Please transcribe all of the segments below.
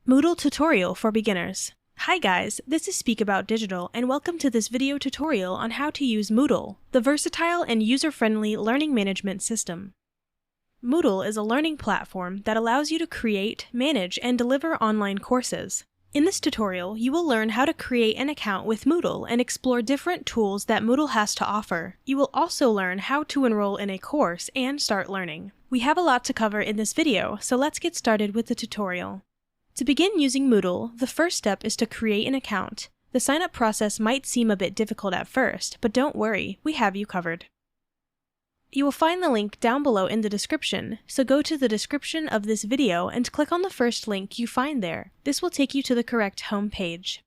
Moodle tutorial for beginners. Hi guys, this is Speak About Digital and welcome to this video tutorial on how to use Moodle, the versatile and user-friendly learning management system. Moodle is a learning platform that allows you to create, manage, and deliver online courses. In this tutorial, you will learn how to create an account with Moodle and explore different tools that Moodle has to offer. You will also learn how to enroll in a course and start learning. We have a lot to cover in this video, so let's get started with the tutorial. To begin using Moodle, the first step is to create an account. The sign-up process might seem a bit difficult at first, but don't worry, we have you covered. You will find the link down below in the description, so go to the description of this video and click on the first link you find there. This will take you to the correct home page.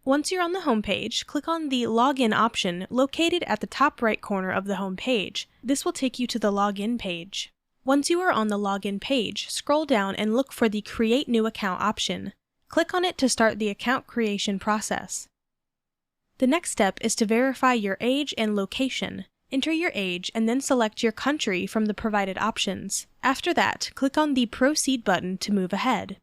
Once you're on the home page, click on the Login option located at the top right corner of the home page. This will take you to the Login page. Once you are on the login page, scroll down and look for the Create New Account option. Click on it to start the account creation process. The next step is to verify your age and location. Enter your age and then select your country from the provided options. After that, click on the Proceed button to move ahead.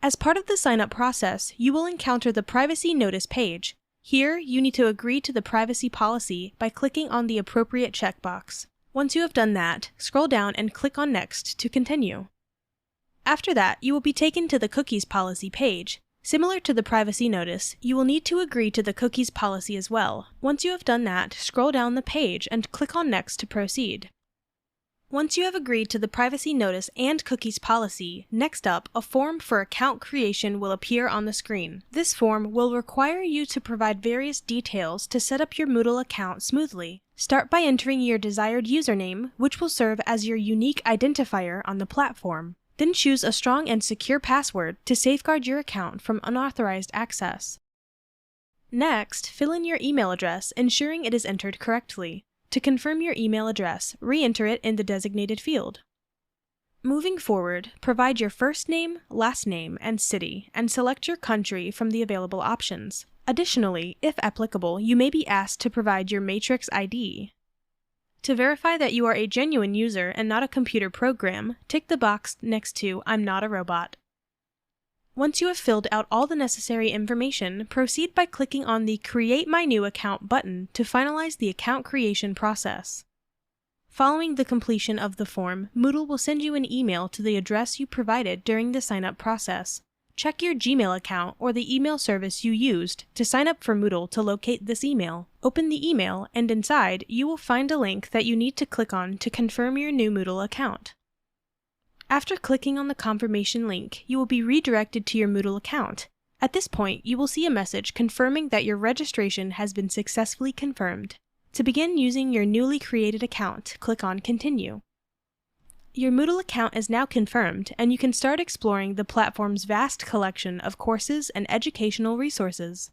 As part of the sign-up process, you will encounter the Privacy Notice page. Here, you need to agree to the privacy policy by clicking on the appropriate checkbox. Once you have done that, scroll down and click on Next to continue. After that, you will be taken to the Cookies Policy page. Similar to the privacy notice, you will need to agree to the cookies policy as well. Once you have done that, scroll down the page and click on Next to proceed. Once you have agreed to the privacy notice and cookies policy, next up, a form for account creation will appear on the screen. This form will require you to provide various details to set up your Moodle account smoothly. Start by entering your desired username, which will serve as your unique identifier on the platform. Then choose a strong and secure password to safeguard your account from unauthorized access. Next, fill in your email address, ensuring it is entered correctly. To confirm your email address, re-enter it in the designated field. Moving forward, provide your first name, last name, and city, and select your country from the available options. Additionally, if applicable, you may be asked to provide your Matrix ID. To verify that you are a genuine user and not a computer program, tick the box next to I'm not a robot. Once you have filled out all the necessary information, proceed by clicking on the Create My New Account button to finalize the account creation process. Following the completion of the form, Moodle will send you an email to the address you provided during the sign-up process. Check your Gmail account or the email service you used to sign up for Moodle to locate this email. Open the email, and inside, you will find a link that you need to click on to confirm your new Moodle account. After clicking on the confirmation link, you will be redirected to your Moodle account. At this point, you will see a message confirming that your registration has been successfully confirmed. To begin using your newly created account, click on Continue. Your Moodle account is now confirmed, and you can start exploring the platform's vast collection of courses and educational resources.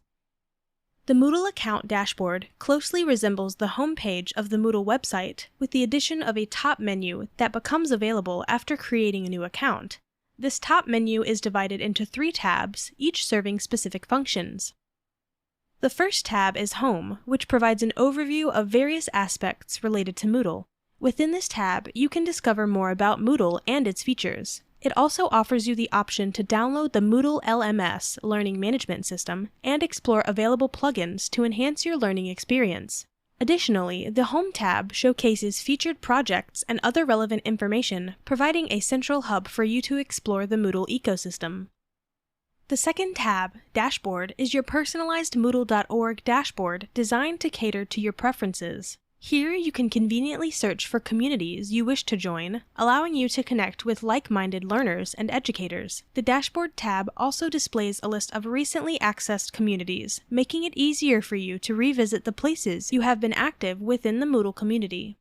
The Moodle account dashboard closely resembles the home page of the Moodle website, with the addition of a top menu that becomes available after creating a new account. This top menu is divided into 3 tabs, each serving specific functions. The first tab is Home, which provides an overview of various aspects related to Moodle. Within this tab, you can discover more about Moodle and its features. It also offers you the option to download the Moodle LMS learning management system and explore available plugins to enhance your learning experience. Additionally, the Home tab showcases featured projects and other relevant information, providing a central hub for you to explore the Moodle ecosystem. The second tab, Dashboard, is your personalized Moodle.org dashboard designed to cater to your preferences. Here, you can conveniently search for communities you wish to join, allowing you to connect with like-minded learners and educators. The Dashboard tab also displays a list of recently accessed communities, making it easier for you to revisit the places you have been active within the Moodle community.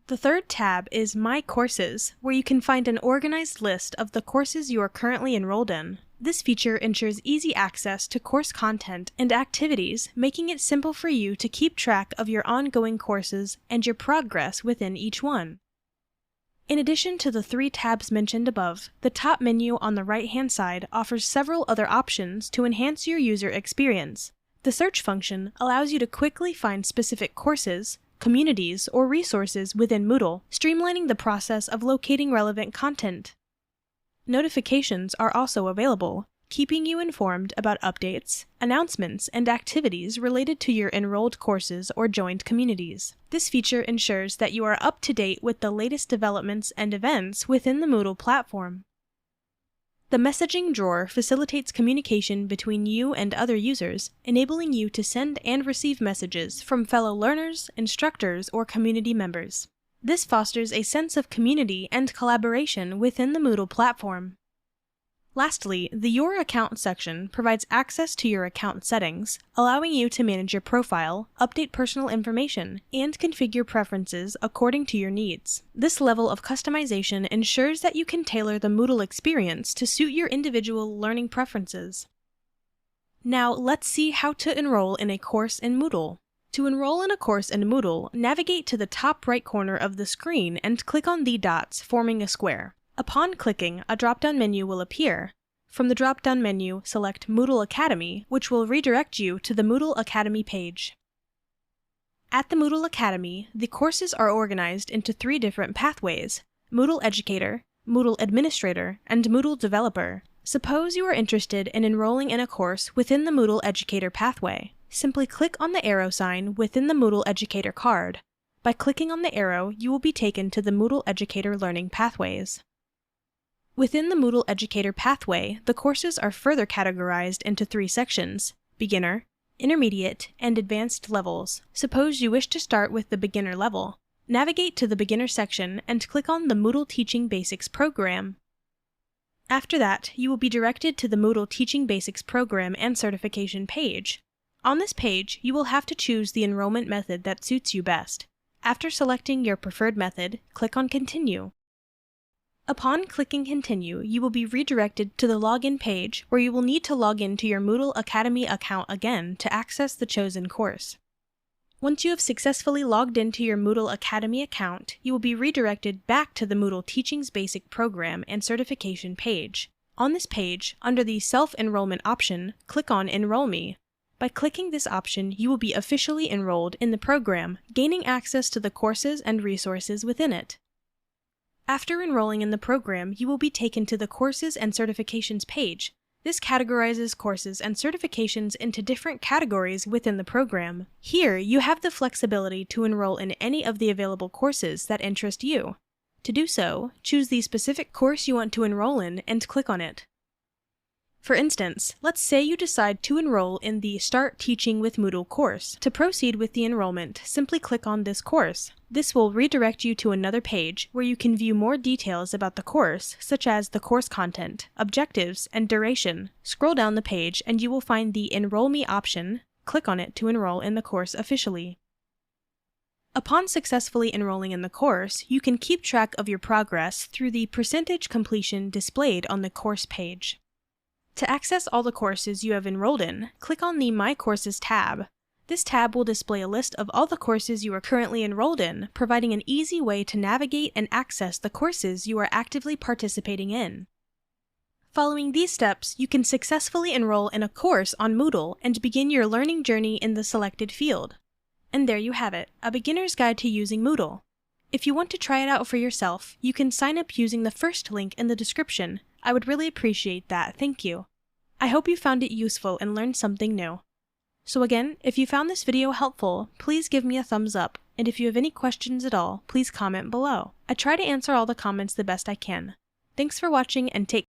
The third tab is My Courses, where you can find an organized list of the courses you are currently enrolled in. This feature ensures easy access to course content and activities, making it simple for you to keep track of your ongoing courses and your progress within each one. In addition to the 3 tabs mentioned above, the top menu on the right-hand side offers several other options to enhance your user experience. The search function allows you to quickly find specific courses, communities, or resources within Moodle, streamlining the process of locating relevant content. Notifications are also available, keeping you informed about updates, announcements, and activities related to your enrolled courses or joined communities. This feature ensures that you are up to date with the latest developments and events within the Moodle platform. The messaging drawer facilitates communication between you and other users, enabling you to send and receive messages from fellow learners, instructors, or community members. This fosters a sense of community and collaboration within the Moodle platform. Lastly, the Your Account section provides access to your account settings, allowing you to manage your profile, update personal information, and configure preferences according to your needs. This level of customization ensures that you can tailor the Moodle experience to suit your individual learning preferences. Now, let's see how to enroll in a course in Moodle. To enroll in a course in Moodle, navigate to the top right corner of the screen and click on the dots forming a square. Upon clicking, a drop-down menu will appear. From the drop-down menu, select Moodle Academy, which will redirect you to the Moodle Academy page. At the Moodle Academy, the courses are organized into 3 different pathways: Moodle Educator, Moodle Administrator, and Moodle Developer. Suppose you are interested in enrolling in a course within the Moodle Educator pathway. Simply click on the arrow sign within the Moodle Educator card. By clicking on the arrow, you will be taken to the Moodle Educator learning pathways. Within the Moodle Educator pathway, the courses are further categorized into 3 sections: Beginner, Intermediate, and Advanced levels. Suppose you wish to start with the beginner level. Navigate to the Beginner section and click on the Moodle Teaching Basics program. After that, you will be directed to the Moodle Teaching Basics program and certification page. On this page, you will have to choose the enrollment method that suits you best. After selecting your preferred method, click on Continue. Upon clicking Continue, you will be redirected to the Login page, where you will need to log in to your Moodle Academy account again to access the chosen course. Once you have successfully logged into your Moodle Academy account, you will be redirected back to the Moodle Teaching's Basic Program and Certification page. On this page, under the Self-Enrollment option, click on Enroll Me. By clicking this option, you will be officially enrolled in the program, gaining access to the courses and resources within it. After enrolling in the program, you will be taken to the Courses and Certifications page. This categorizes courses and certifications into different categories within the program. Here, you have the flexibility to enroll in any of the available courses that interest you. To do so, choose the specific course you want to enroll in and click on it. For instance, let's say you decide to enroll in the Start Teaching with Moodle course. To proceed with the enrollment, simply click on this course. This will redirect you to another page where you can view more details about the course, such as the course content, objectives, and duration. Scroll down the page and you will find the Enroll Me option. Click on it to enroll in the course officially. Upon successfully enrolling in the course, you can keep track of your progress through the percentage completion displayed on the course page. To access all the courses you have enrolled in, click on the My Courses tab. This tab will display a list of all the courses you are currently enrolled in, providing an easy way to navigate and access the courses you are actively participating in. Following these steps, you can successfully enroll in a course on Moodle and begin your learning journey in the selected field. And there you have it, a beginner's guide to using Moodle. If you want to try it out for yourself, you can sign up using the first link in the description. I would really appreciate that, thank you. I hope you found it useful and learned something new. So again, if you found this video helpful, please give me a thumbs up, and if you have any questions at all, please comment below. I try to answer all the comments the best I can. Thanks for watching and take care.